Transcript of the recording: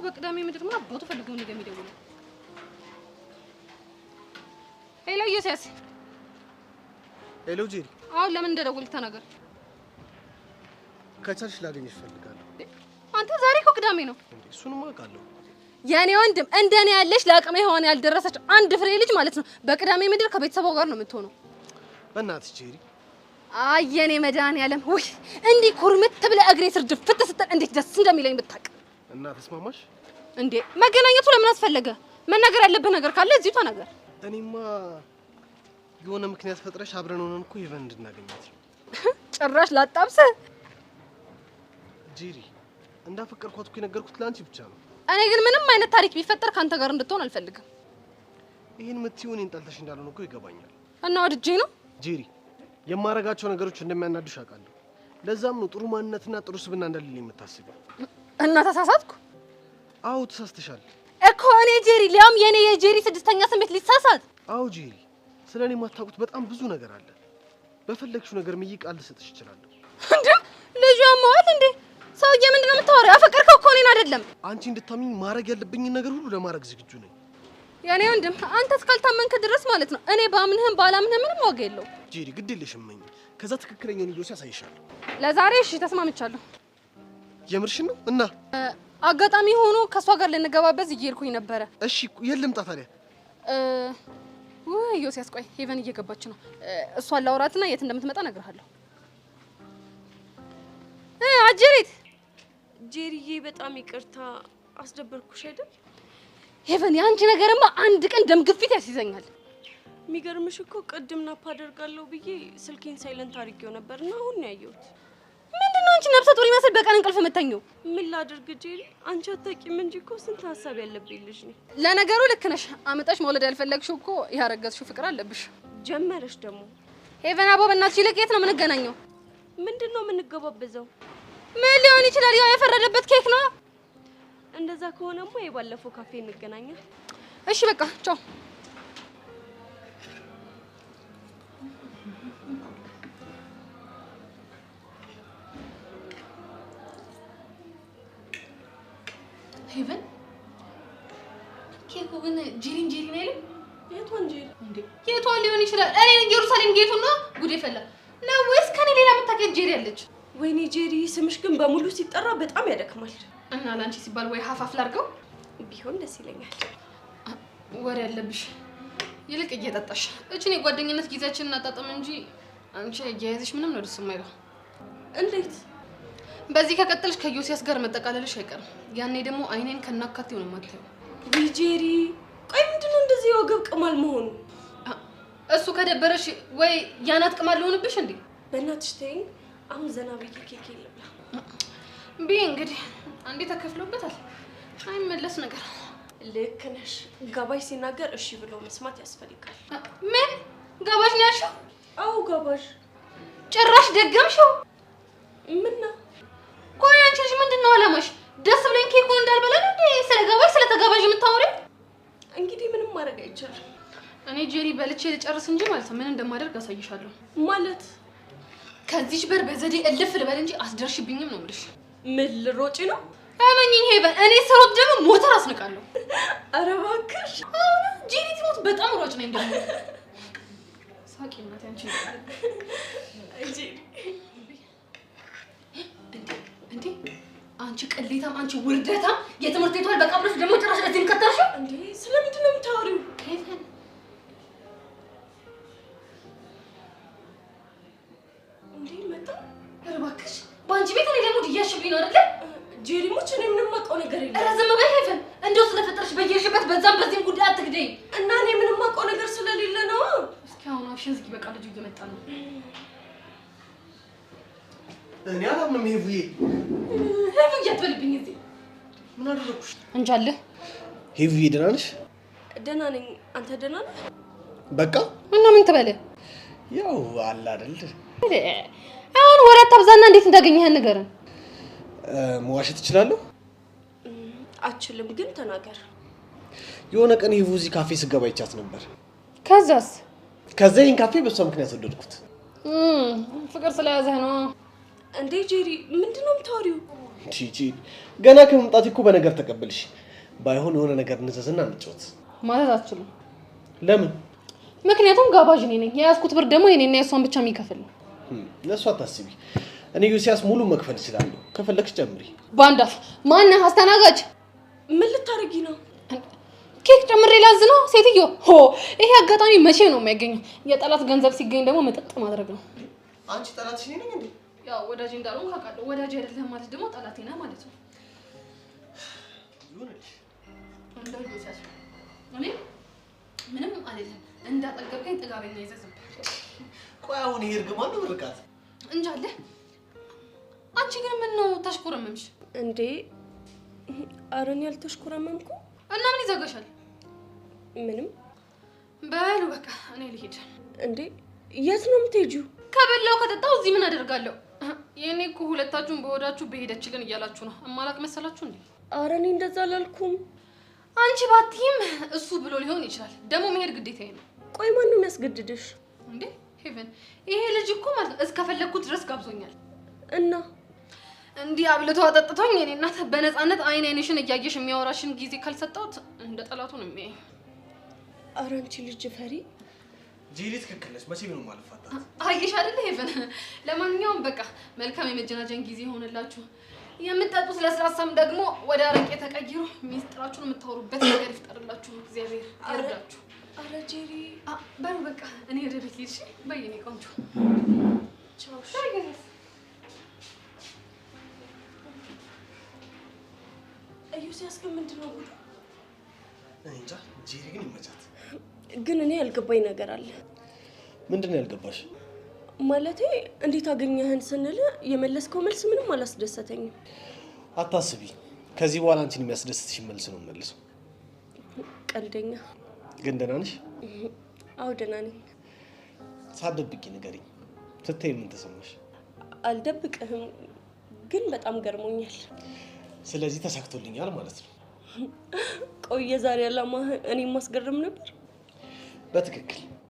በቅዳሜ ምድር ማ አባቱ ፈልገው ነው የሚደውለው። ሄሎ ዮሴስ። ሄሎ ጄሪ። አሁን ለምን እንደደወልክ ተናገር። ከቻልሽ ላገኝሽ እፈልጋለሁ። አንተ ዛሬ እኮ ቅዳሜ ነው። እሱንም አውቃለሁ። የኔ ወንድም እንደኔ ያለሽ ለአቅመ ሔዋን ያልደረሰች አንድ ፍሬ ልጅ ማለት ነው በቅዳሜ ምድር ከቤተሰቧ ጋር ነው የምትሆነው። በእናትሽ ጄሪ። አይ የኔ መድኃኒዓለም ወይ እንዲህ ኩርምት ብለህ እግሬ ስር ድፍት ስትል እንዴት ደስ እንደሚለኝ ብታውቅ። እና ተስማማሽ እንዴ? መገናኘቱ ለምን አስፈለገ? መናገር ያለብህ ነገር ካለ እዚሁ ተናገር። እኔማ የሆነ ምክንያት ፈጥረሽ አብረን ሆነን እኮ ሄቨን እንድናገኛት ነው። ጭራሽ ላጣብሰ ጄሪ። እንዳፈቀርኳት እኮ የነገርኩት ለአንቺ ብቻ ነው። እኔ ግን ምንም አይነት ታሪክ ቢፈጠር ካንተ ጋር እንድትሆን አልፈልግም። ይሄን የምትይው እኔን ጠልተሽ እንዳልሆነ እኮ ይገባኛል። እና ወድጄ ነው ጄሪ። የማረጋቸው ነገሮች እንደሚያናዱሽ አውቃለሁ። ለዛም ነው ጥሩ ማንነትና ጥሩ ስብና እንደሌለ የምታስበው። እና ተሳሳትኩ? አዎ ተሳስተሻል እኮ እኔ ጄሪ፣ ሊያም የኔ የጄሪ ስድስተኛ ስሜት ሊሳሳት። አዎ ጄሪ፣ ስለኔ የማታውቁት በጣም ብዙ ነገር አለ። በፈለግሽው ነገር ቃል ልሰጥሽ እችላለሁ። እንዴ ልጅ ያማዋል እንዴ? ሰውዬ ምንድነው የምታወራው? አፈቀርከው እኮ እኔን አይደለም። አንቺ እንድታምኚኝ ማድረግ ያለብኝን ነገር ሁሉ ለማድረግ ዝግጁ ነኝ። የኔ ወንድም አንተ እስካልታመንክ ድረስ ማለት ነው እኔ ባምንህም ባላምንህም ምንም ዋጋ የለው። ጄሪ ግድ የለሽም መኝ። ከዛ ትክክለኛውን ጆሲ ያሳይሻለሁ። ለዛሬ እሺ ተስማምቻለሁ። የምርሽን ነው? እና አጋጣሚ ሆኖ ከሷ ጋር ልንገባበዝ እየሄድኩኝ ነበረ። እሺ የለም ጣ ታዲያ ወይ ዮሴስ ቆይ ሄቨን እየገባች ነው። እሷን ላውራትና የት እንደምትመጣ እነግርሃለሁ። አጀሪት ጄሪዬ በጣም ይቅርታ አስደበርኩሽ አይደል? ሄቨን ያንቺ ነገርማ አንድ ቀን ደም ግፊት ያስይዘኛል። የሚገርምሽ እኮ ቅድም ናፕ አደርጋለሁ ብዬ ስልኬን ሳይለንት አድርጌው ነበርና አሁን ነው ያየሁት። ምንድነው አንቺ ነፍሰ ጡር ይመስል በቀን እንቅልፍ የምተኘው? ምን ላድርግ ጄሪ፣ አንቺ አታውቂም እንጂ እኮ ስንት ሀሳብ ያለብኝ ልጅ ነኝ። ለነገሩ ልክ ነሽ። አመጣሽ መውለድ ያልፈለግሽው እኮ ያረገዝሽው ፍቅር አለብሽ። ጀመረሽ ደግሞ። ሄቨን አቦ በእናትሽ ይልቅ የት ነው የምንገናኘው? ምንድነው የምንገባበዘው? ምን ሊሆን ይችላል? ያው የፈረደበት ኬክ ነው። እንደዛ ከሆነማ የባለፈው ካፌ እንገናኛ። እሺ በቃ ቻው። ሄቨን ኬኩ ግን ጄሪን አይልም? የቷን ጄሪ? እንዴ የቷን ሊሆን ይችላል? እኔ ኢየሩሳሌም ጌቱና ጉዴ ፈላ ነው ወይስ ከኔ ሌላ የምታውቂያት ጄሪ አለች? ወይኔ ጄሪ ስምሽ ግን በሙሉ ሲጠራ በጣም ያደክማል። እና ላንቺ ሲባል ወይ ሀፋፍ ላድርገው? ቢሆን ደስ ይለኛል። ወሬ ያለብሽ ይልቅ እየጠጣሽ እቺን የጓደኝነት ጊዜያችንን እናጣጣም እንጂ አንቺ እያያዝሽ ምንም ነው ደስ የማይለው። እንዴት? በዚህ ከቀጠልሽ ከዮሴስ ጋር መጠቃለልሽ አይቀርም። ያኔ ደግሞ አይኔን ከናካቴው ነው የማታየው። ጄሪ ቆይ ምንድነው እንደዚህ ወገብ ቅማል መሆኑ? እሱ ከደበረሽ ወይ ያናት ቅማል ሊሆንብሽ እንዴ? በእናትሽ ተይኝ። አሁን ዘና ብዬ ኬክ ልብላ። ቢ እንግዲህ አንዴ ተከፍሎበታል። አይመለስ ነገር። ልክ ነሽ። ጋባዥ ሲናገር እሺ ብሎ መስማት ያስፈልጋል። ምን ጋባዥ ነው ያልሽው? አዎ ጋባዥ። ጭራሽ ደገምሽው? ምን ነው? ቆይ አንቺ ልጅ ምንድነው አላማሽ? ደስ ብለኝ ኬኩን እንዳልበላ ነው እንዴ ስለ ጋባዥ ስለ ተጋባዥ የምታወሪው? እንግዲህ ምንም ማድረግ አይቻልም። እኔ ጄሪ በልቼ ልጨርስ እንጂ ማለት ምን እንደማደርግ አሳይሻለሁ። ማለት ከዚህች በር በዘዴ እልፍ ልበል እንጂ አስደርሽብኝም ነው የምልሽ። ምን ልሮጪ ነው? አመኝኝ ሄቨን፣ እኔ ስሮጥ ደግሞ ሞተር አስነቃለሁ። ኧረ እባክሽ አሁን ጄሪ ትሞት በጣም ሯጭ ነኝ ደግሞ። ሳቂ እናቴ አንቺ እንዴ አንቺ ቅሌታም፣ አንቺ ውርደታም፣ የትምህርት ቤቷል በቃ ብለሽ ደግሞ ጭራሽ እዚህ ከተርሽ እንዴ ስለምንድን ነው የምታወሪው? ሄቨን እንዴ መጣ? ኧረ እባክሽ በአንቺ ቤት እኔ ደግሞ ድያሽብኝ ነው አይደል? ጄሪ ሞች እኔ ምንም የማውቀው ነገር የለም። ኧረ ዝም በይ ሄቨን፣ እንደው ስለፈጠረሽ በየሽበት በዛም በዚህም ጉዳይ አትግደይ። እና እኔ ምንም የማውቀው ነገር ስለሌለ ነው። እስኪ አሁን አፍሽን ዝጊ፣ በቃ ልጁ እየመጣ ነው። እኔ አላምንም ሄቪ እያትበልብኝ እዚህ ምን አደረኩሽ? እንጃለ ሄቪ ደህና ነሽ? ደህና ነኝ። አንተ ደህና ነህ? በቃ እና ምን ትበለ? ያው አለ አይደል? አሁን ወሬ አታብዛና እንዴት እንዳገኘህን ንገረን። መዋሸት እችላለሁ? አችልም፣ ግን ተናገር። የሆነ ቀን ሄቪ እዚህ ካፌ ስገባ ይቻት ነበር። ከዛስ? ከዛ ይሄን ካፌ በሷ ምክንያት ወደድኩት። ፍቅር ስለያዘህ ነው እንዴ? ጄሪ ምንድነው የምታወሪው? ቺቺ ገና ከመምጣት እኮ በነገር ተቀበልሽ። ባይሆን የሆነ ነገር እንዘዝና እንጫወት ማለት አትችሉም። ለምን? ምክንያቱም ጋባዥ እኔ ነኝ። የያዝኩት ብር ደግሞ የኔና የሷን ብቻ የሚከፍል ነው። ለሷ አታስቢ። እኔ ዩሲያስ ሙሉ መክፈል እችላለሁ። ከፈለግሽ ጨምሪ። ባንዳፍ ማነህ አስተናጋጅ? ምን ልታረጊ ነው? ኬክ ጨምሬ ላዝ ነው ሴትዮ። ሆ ይሄ አጋጣሚ መቼ ነው የሚያገኘው? የጠላት ገንዘብ ሲገኝ ደግሞ መጠጥ ማድረግ ነው። አንቺ ጠላትሽ ነኝ እንዴ? ያው ወዳጅ እንዳልሆን ካውቃለሁ። ወዳጅ አይደለም ማለት ደግሞ ጠላቴ ነህ ማለት ነው። ይሁንልሽ። እንደው ዩሲያስ እኔ ምንም አይደለም። እንዳጠገብከኝ ጥጋበኛ ይዘዝብ። ቆይ አሁን ይሄ እርግማን ነው ምርቃት? እንጃለ። አንቺ ግን ምን ነው ታሽኮረመምሽ እንዴ? አረን ያልተሽኮረመምኩ እና ምን ይዘጋሻል? ምንም። በሉ በቃ እኔ ልሄድ። እንዴ የት ነው የምትሄጂው? ከበላው ከጠጣው እዚህ ምን አደርጋለሁ? የኔ እኮ ሁለታችሁን በወዳችሁ በሄደችልን እያላችሁ ነው። እማላቅ መሰላችሁ እንዴ? ኧረ እኔ እንደዛ አላልኩም። አንቺ ባትይም እሱ ብሎ ሊሆን ይችላል። ደግሞ መሄድ ግዴታዬ ነው። ቆይ ማን ነው የሚያስገድድሽ? እንዴ ሄቨን፣ ይሄ ልጅ እኮ ማለት እስከፈለኩት ድረስ ጋብዞኛል። እና እንዲህ አብልቶ አጠጥቶኝ የኔ እናት በነፃነት አይን አይንሽን እያየሽ የሚያወራሽን ጊዜ ካልሰጠሁት እንደ ጠላቱ ነው የሚያየኝ። ኧረ አንቺ ልጅ ፈሪ። ጂሊ ትክክል ነሽ። መቼም ነው ማልፋታት። አየሽ አይደል ሄቨን። ለማንኛውም በቃ መልካም የመጀናጀን ጊዜ ሆነላችሁ። የምትጠጡት ለስላሳም ደግሞ ወደ አረቄ ተቀይሮ ሚስጥራችሁን የምታወሩበት ነገር ይፍጠርላችሁ። እግዚአብሔር ይርዳችሁ። ኧረ ጄሪ በሉ በቃ እኔ ወደ ቤት ልሂድ። እሺ በይ የኔ ቆንጆ። ቻው። ዩሲያስ ግን ምንድን ነው ጉዱ? እኔ እንጃ። ጄሪ ግን ይመቻት። ግን እኔ ያልገባኝ ነገር አለ። ምንድን ነው ያልገባሽ? ማለቴ እንዴት አገኘህን ስንል የመለስከው መልስ ምንም አላስደሰተኝም። አታስቢ። ከዚህ በኋላ አንቺን የሚያስደስትሽ መልስ ነው መልሰው። ቀልደኛ። ግን ደህና ነሽ? አዎ ደህና ነኝ። ሳትደብቂ ንገሪኝ። ስታይ ምን ተሰማሽ? አልደብቅህም፣ ግን በጣም ገርሞኛል። ስለዚህ ተሳክቶልኛል ማለት ነው። ቆይ የዛሬ ዓላማህ እኔን ማስገረም ነበር? በትክክል